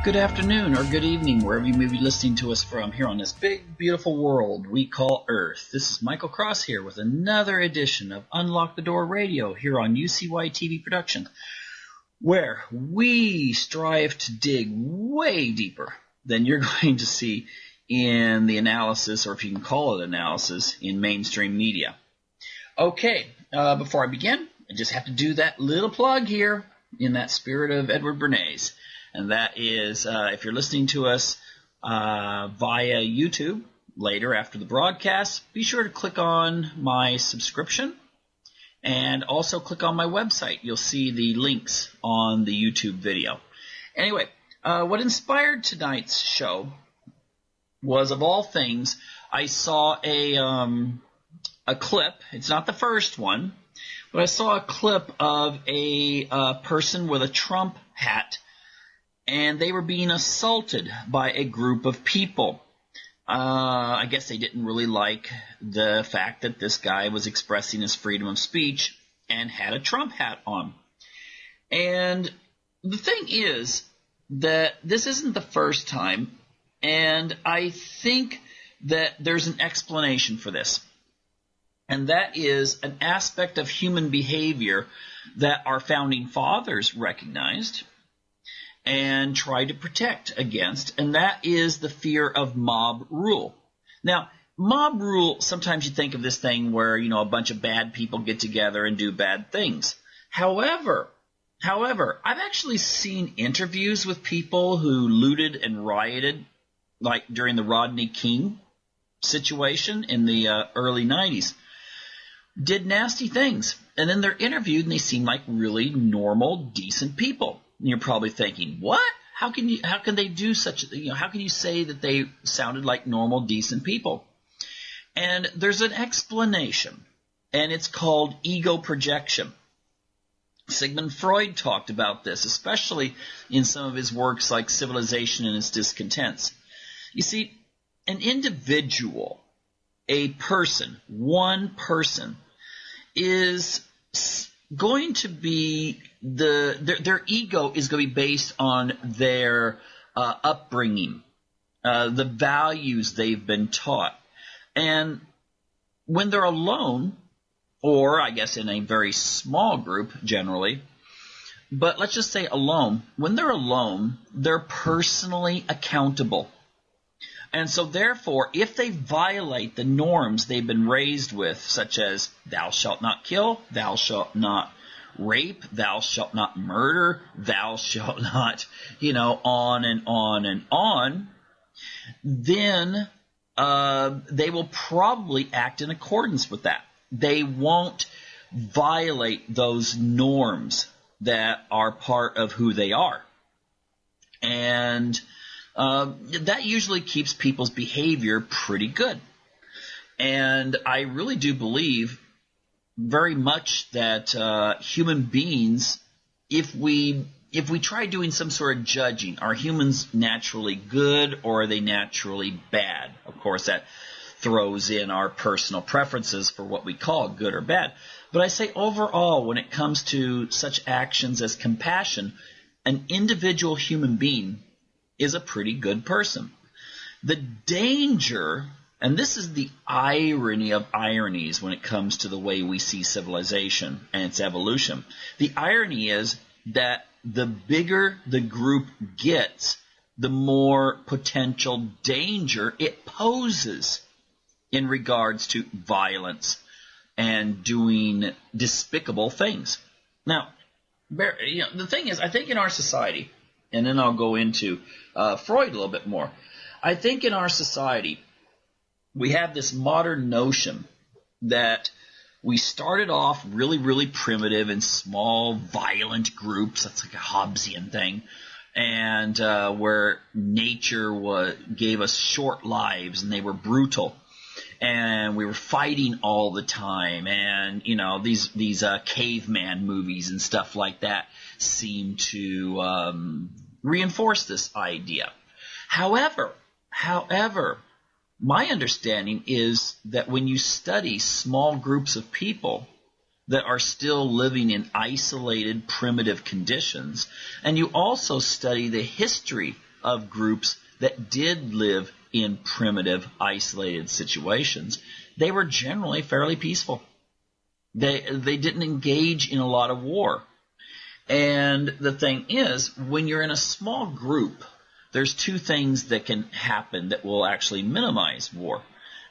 Good afternoon or good evening, wherever you may be listening to us from here on this big, beautiful world we call Earth. This is Michael Cross here with another edition of Unlock the Door Radio here on UCY TV Production, where we strive to dig way deeper than you're going to see in the analysis, or if you can call it analysis, in mainstream media. Okay, before I begin, I just have to do that little plug here in that spirit of Edward Bernays. And that is, if you're listening to us via YouTube later after the broadcast, be sure to click on my subscription and also click on my website. You'll see the links on the YouTube video. Anyway, what inspired tonight's show was, of all things, I saw a clip. It's not the first one, but I saw a clip of a person with a Trump hat, and they were being assaulted by a group of people. I guess they didn't really like the fact that this guy was expressing his freedom of speech and had a Trump hat on. And the thing is that this isn't the first time, and I think that there's an explanation for this. And that is an aspect of human behavior that our founding fathers recognized and try to protect against, and that is the fear of mob rule. Now, mob rule, sometimes you think of this thing where, a bunch of bad people get together and do bad things. However, I've actually seen interviews with people who looted and rioted, like during the Rodney King situation in the early 90s, did nasty things, and then they're interviewed and they seem like really normal, decent people. And you're probably thinking, what? How can they do such? How can you say that they sounded like normal, decent people? And there's an explanation, and it's called ego projection. Sigmund Freud talked about this, especially in some of his works like Civilization and Its Discontents. You see, an individual, a person, one person, is going to be their ego is going to be based on their upbringing, the values they've been taught. And when they're alone, or I guess in a very small group generally, but let's just say alone, when they're alone, they're personally accountable. And so therefore, if they violate the norms they've been raised with, such as thou shalt not kill, thou shalt not rape, thou shalt not murder, thou shalt not, on and on and on, then they will probably act in accordance with that. They won't violate those norms that are part of who they are. And that usually keeps people's behavior pretty good. And I really do believe very much that human beings, if we try doing some sort of judging, are humans naturally good or are they naturally bad? Of course, that throws in our personal preferences for what we call good or bad. But I say overall, when it comes to such actions as compassion, an individual human being is a pretty good person. The danger, and this is the irony of ironies when it comes to the way we see civilization and its evolution. The irony is that the bigger the group gets, the more potential danger it poses in regards to violence and doing despicable things. Now, the thing is, I think in our society, and then I'll go into Freud a little bit more. I think in our society, we have this modern notion that we started off really, really primitive in small, violent groups. That's like a Hobbesian thing. And where nature gave us short lives, and they were brutal. And we were fighting all the time. And, these caveman movies and stuff like that seem to reinforce this idea. However, my understanding is that when you study small groups of people that are still living in isolated, primitive conditions, and you also study the history of groups that did live in primitive, isolated situations, they were generally fairly peaceful. They didn't engage in a lot of war. And the thing is, when you're in a small group, there's two things that can happen that will actually minimize war.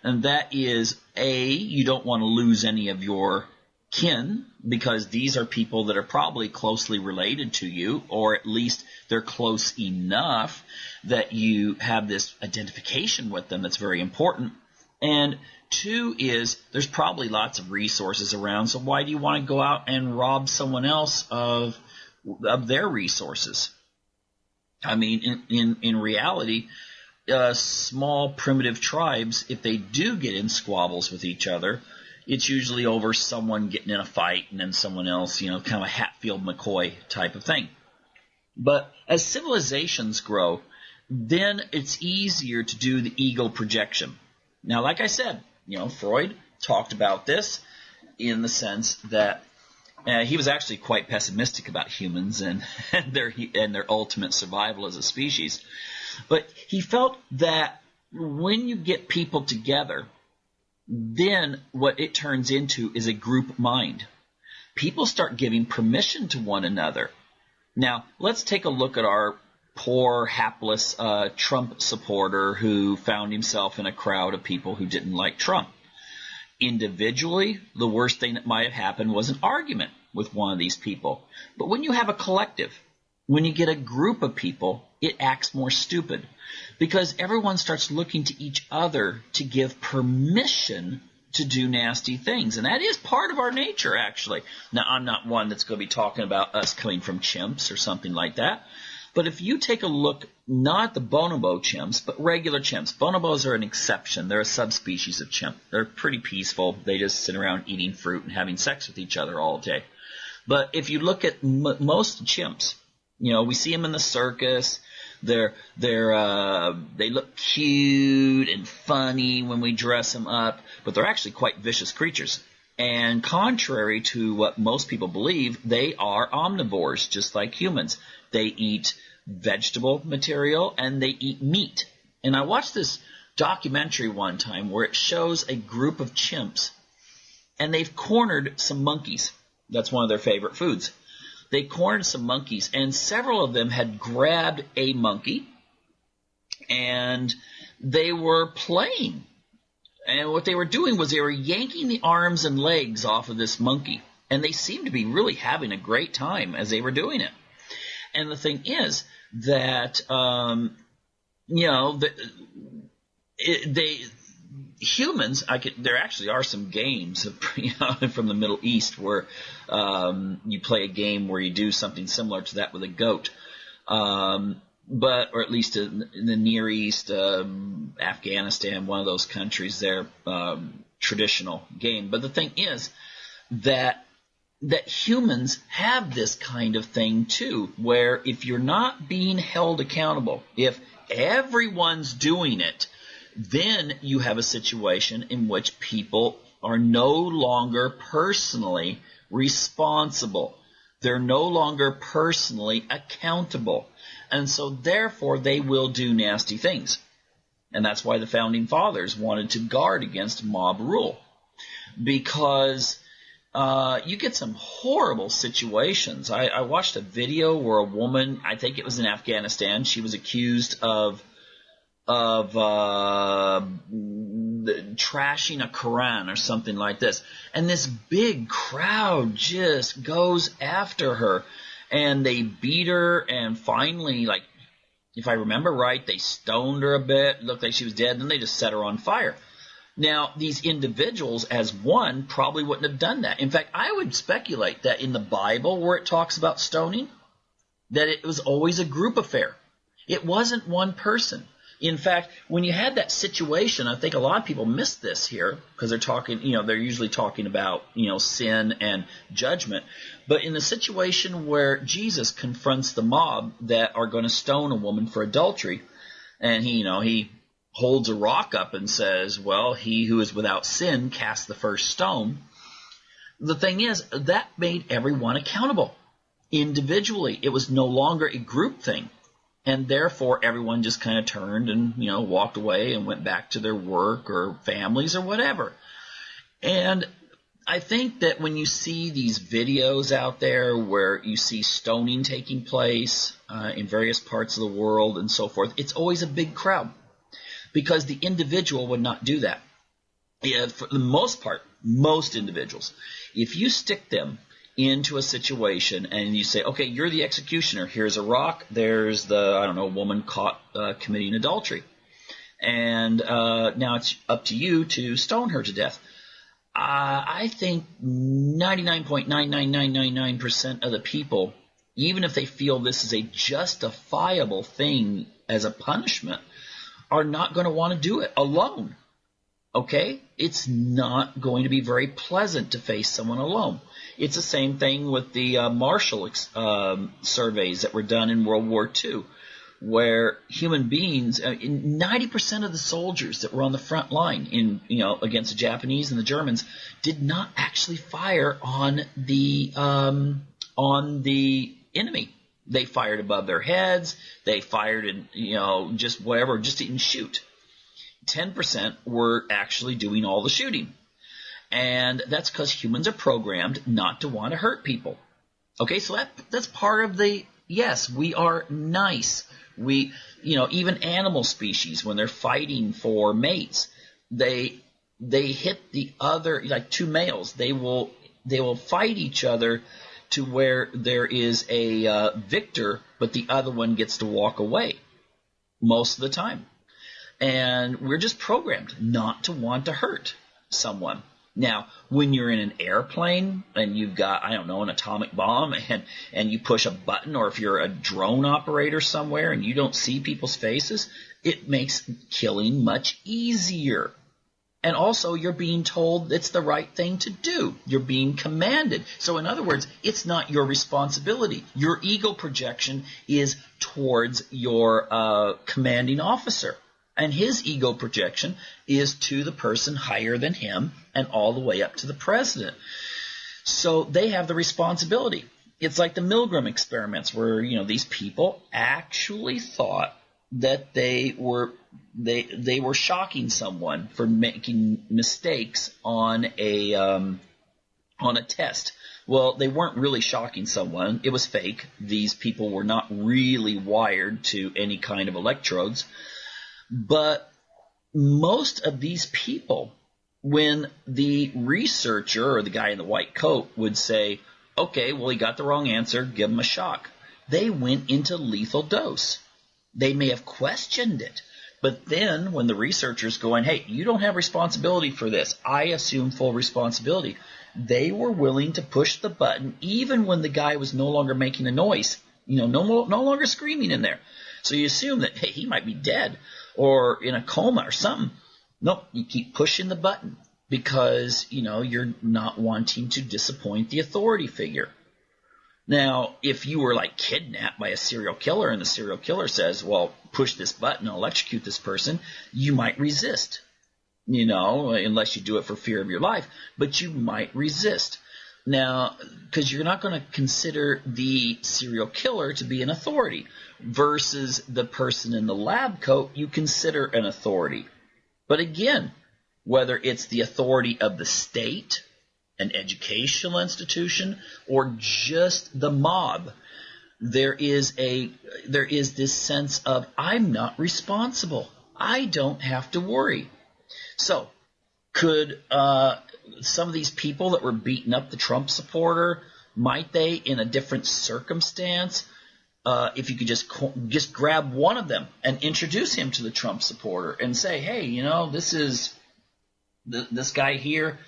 And that is, A, you don't want to lose any of your kin, because these are people that are probably closely related to you, or at least they're close enough that you have this identification with them that's very important. And two is, there's probably lots of resources around, so why do you want to go out and rob someone else of their resources? I mean, in reality, small primitive tribes, if they do get in squabbles with each other, it's usually over someone getting in a fight and then someone else, kind of a Hatfield-McCoy type of thing. But as civilizations grow, then it's easier to do the ego projection. Now, like I said, Freud talked about this in the sense that he was actually quite pessimistic about humans and their ultimate survival as a species. But he felt that when you get people together, then what it turns into is a group mind. People start giving permission to one another. Now, let's take a look at our poor, hapless Trump supporter who found himself in a crowd of people who didn't like Trump. Individually, the worst thing that might have happened was an argument with one of these people. But when you have a collective, when you get a group of people, it acts more stupid, because everyone starts looking to each other to give permission to do nasty things. And that is part of our nature, actually. Now, I'm not one that's going to be talking about us coming from chimps or something like that. But if you take a look, not the bonobo chimps, but regular chimps. Bonobos are an exception. They're a subspecies of chimp. They're pretty peaceful. They just sit around eating fruit and having sex with each other all day. But if you look at most chimps, we see them in the circus. They look cute and funny when we dress them up, but they're actually quite vicious creatures. And contrary to what most people believe, they are omnivores, just like humans. They eat vegetable material and they eat meat. And I watched this documentary one time where it shows a group of chimps, and they've cornered some monkeys. That's one of their favorite foods. They cornered some monkeys, and several of them had grabbed a monkey, and they were playing. And what they were doing was they were yanking the arms and legs off of this monkey, and they seemed to be really having a great time as they were doing it. And the thing is that, humans, there actually are some games from the Middle East where you play a game where you do something similar to that with a goat. Or at least in the Near East, Afghanistan, one of those countries, their traditional game. But the thing is that humans have this kind of thing too, where if you're not being held accountable, if everyone's doing it, then you have a situation in which people are no longer personally responsible. They're no longer personally accountable. And so therefore they will do nasty things. And that's why the Founding Fathers wanted to guard against mob rule. Because you get some horrible situations. I watched a video where a woman, I think it was in Afghanistan, she was accused of trashing a Quran or something like this. And this big crowd just goes after her. And they beat her, and finally, if I remember right, they stoned her a bit, looked like she was dead, and then they just set her on fire. Now, these individuals, as one, probably wouldn't have done that. In fact, I would speculate that in the Bible, where it talks about stoning, that it was always a group affair. It wasn't one person. In fact, when you had that situation, I think a lot of people miss this here because they're talking, they're usually talking about, sin and judgment. But in the situation where Jesus confronts the mob that are going to stone a woman for adultery, and he holds a rock up and says, well, he who is without sin cast the first stone. The thing is, that made everyone accountable individually. It was no longer a group thing. And therefore, everyone just kind of turned and, walked away and went back to their work or families or whatever. And I think that when you see these videos out there where you see stoning taking place in various parts of the world and so forth, it's always a big crowd because the individual would not do that. Yeah, for the most part, most individuals, if you stick them into a situation and you say, okay, you're the executioner, here's a rock, there's the, woman caught committing adultery, and now it's up to you to stone her to death. I think 99.99999% of the people, even if they feel this is a justifiable thing as a punishment, are not going to want to do it alone. Okay? It's not going to be very pleasant to face someone alone. It's the same thing with the Marshall surveys that were done in World War II, where human beings, 90% of the soldiers that were on the front line against the Japanese and the Germans did not actually fire on the enemy. They fired above their heads. They fired in, just whatever, just didn't shoot. 10% were actually doing all the shooting. And that's because humans are programmed not to want to hurt people. Okay, so that's part of yes, we are nice. We, even animal species, when they're fighting for mates, they hit the other, like two males, they will fight each other to where there is a victor, but the other one gets to walk away most of the time. And we're just programmed not to want to hurt someone. Now, when you're in an airplane and you've got, an atomic bomb and you push a button, or if you're a drone operator somewhere and you don't see people's faces, it makes killing much easier. And also, you're being told it's the right thing to do. You're being commanded. So in other words, it's not your responsibility. Your ego projection is towards your commanding officer. And his ego projection is to the person higher than him and all the way up to the president. So they have the responsibility. It's like the Milgram experiments where, these people actually thought that they were shocking someone for making mistakes on a test. Well, they weren't really shocking someone. It was fake. These people were not really wired to any kind of electrodes. But most of these people, when the researcher or the guy in the white coat would say, okay, well, he got the wrong answer, give him a shock, they went into lethal dose. They may have questioned it, but then when the researcher's going, hey, you don't have responsibility for this, I assume full responsibility, they were willing to push the button even when the guy was no longer making a noise, no longer screaming in there. So you assume that, hey, he might be dead or in a coma or something. Nope, you keep pushing the button because, you're not wanting to disappoint the authority figure. Now, if you were like kidnapped by a serial killer and the serial killer says, well, push this button, I'll electrocute this person, you might resist, unless you do it for fear of your life, but you might resist. Now, because you're not going to consider the serial killer to be an authority versus the person in the lab coat you consider an authority. But again, whether it's the authority of the state, an educational institution, or just the mob, there is this sense of I'm not responsible. I don't have to worry. So, could some of these people that were beating up the Trump supporter, might they, in a different circumstance, if you could just grab one of them and introduce him to the Trump supporter and say, hey, this is this guy here,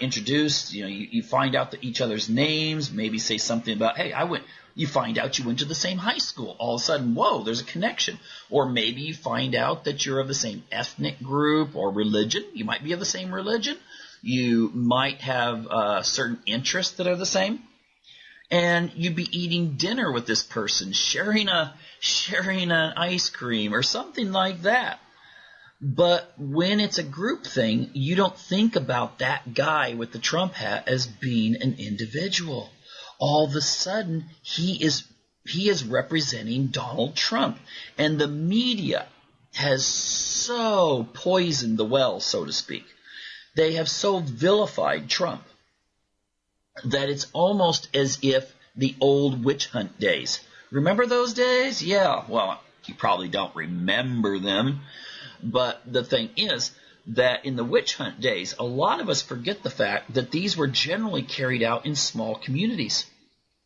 introduced, you find out each other's names, maybe say something about, hey, you find out you went to the same high school. All of a sudden, whoa, there's a connection. Or maybe you find out that you're of the same ethnic group or religion. You might be of the same religion. You might have certain interests that are the same. And you'd be eating dinner with this person, sharing an ice cream or something like that. But when it's a group thing, you don't think about that guy with the Trump hat as being an individual. All of a sudden, he is he is representing Donald Trump. And the media has so poisoned the well, so to speak. They have so vilified Trump that it's almost as if the old witch hunt days. Remember those days? Yeah, well, you probably don't remember them. But the thing is that in the witch hunt days, a lot of us forget the fact that these were generally carried out in small communities.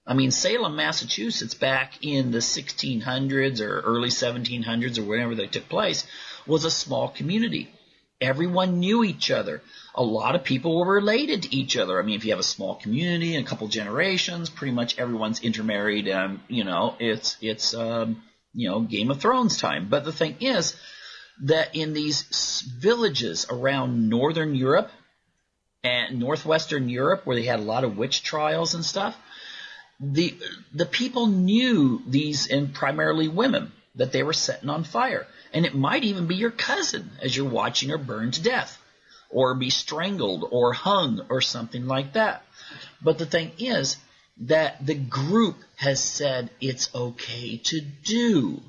I mean, Salem, Massachusetts, back in the 1600s or early 1700s or whenever they took place, was a small community. Everyone knew each other. A lot of people were related to each other. I mean, if you have a small community and a couple generations, pretty much everyone's intermarried. It's Game of Thrones time. But the thing is that in these villages around northern Europe and northwestern Europe, where they had a lot of witch trials and stuff, the people knew these, and primarily women, that they were setting on fire. And it might even be your cousin as you're watching her burn to death, or be strangled or hung or something like that. But the thing is that the group has said it's okay to do.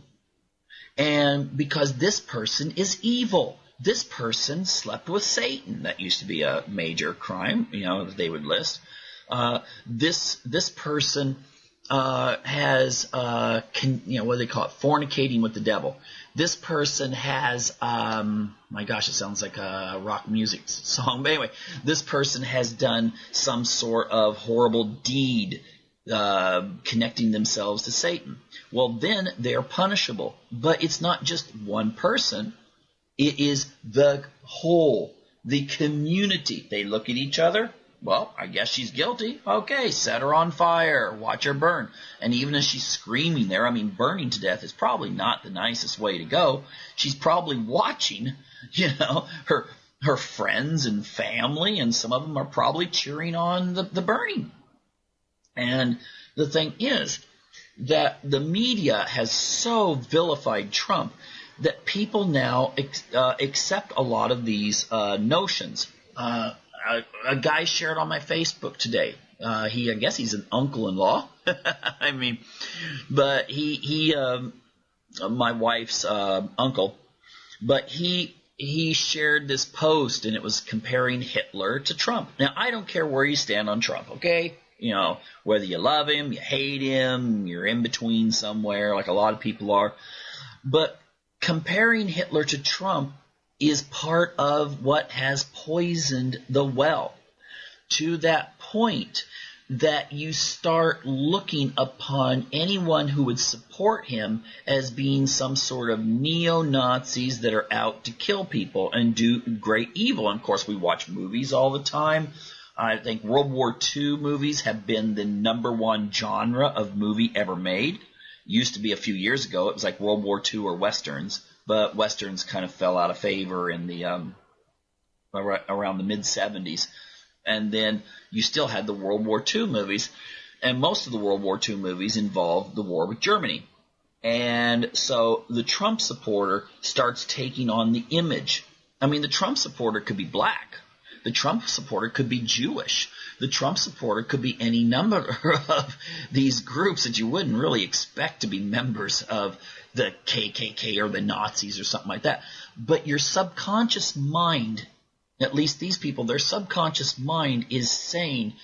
And because this person is evil. This person slept with Satan. That used to be a major crime, that they would list. This person has, what do they call it? Fornicating with the devil. This person has, my gosh, it sounds like a rock music song. But anyway, this person has done some sort of horrible deed connecting themselves to Satan. Well, then they're punishable. But it's not just one person. It is the whole, the community. They look at each other. Well, I guess she's guilty. Okay, set her on fire. Watch her burn. And even as she's screaming there, burning to death is probably not the nicest way to go. She's probably watching, her friends and family, and some of them are probably cheering on the burning. And the thing is that the media has so vilified Trump that people now accept a lot of these notions. A guy shared on my Facebook today. I guess he's an uncle-in-law. But he my wife's uncle. But he shared this post, and it was comparing Hitler to Trump. Now, I don't care where you stand on Trump, okay? Whether you love him, you hate him, you're in between somewhere, like a lot of people are. But comparing Hitler to Trump is part of what has poisoned the well, to that point that you start looking upon anyone who would support him as being some sort of neo-Nazis that are out to kill people and do great evil. And of course, we watch movies all the time. I think World War II movies have been the #1 genre of movie ever made. Used to be a few years ago, it was like World War II or Westerns. But Westerns kind of fell out of favor in the around the mid-'70s. And then you still had the World War II movies. And most of the World War II movies involved the war with Germany. And so the Trump supporter starts taking on the image. The Trump supporter could be black. The Trump supporter could be Jewish. The Trump supporter could be any number of these groups that you wouldn't really expect to be members of the KKK or the Nazis or something like that. But your subconscious mind, at least these people, their subconscious mind is saying,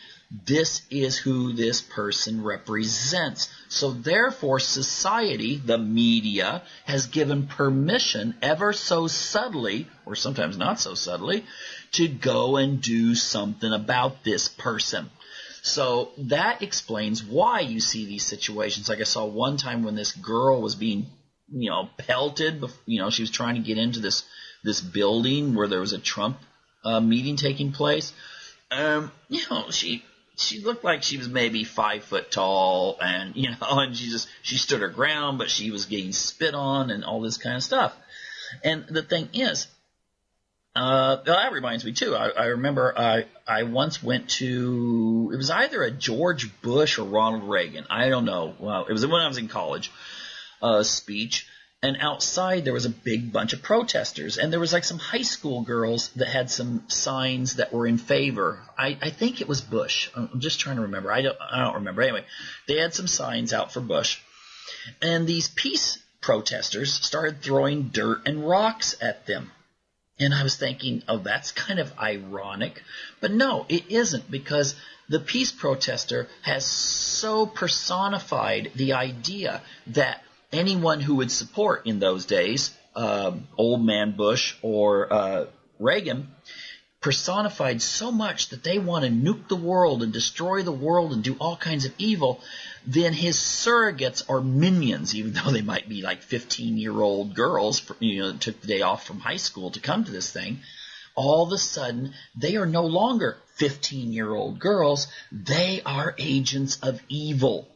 this is who this person represents. So therefore, society, the media, has given permission ever so subtly, or sometimes not so subtly, to go and do something about this person. So that explains why you see these situations. Like I saw one time when this girl was being, pelted. She was trying to get into this building where there was a Trump meeting taking place. She looked like she was maybe 5 foot tall, and and she stood her ground, but she was getting spit on and all this kind of stuff. And the thing is, that reminds me too. I remember I once went to, it was either a George Bush or Ronald Reagan. I don't know. Well, it was when I was in college, speech. And outside there was a big bunch of protesters, and there was like some high school girls that had some signs that were in favor. I think it was Bush. I'm just trying to remember. I don't remember. Anyway, they had some signs out for Bush. And these peace protesters started throwing dirt and rocks at them. And I was thinking, oh, that's kind of ironic. But no, it isn't, because the peace protester has so personified the idea that anyone who would support in those days, old man Bush or Reagan, personified so much that they want to nuke the world and destroy the world and do all kinds of evil, then his surrogates are minions, even though they might be like 15-year-old girls, that took the day off from high school to come to this thing. All of a sudden, they are no longer 15-year-old girls. They are agents of evil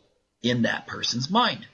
in that person's mind.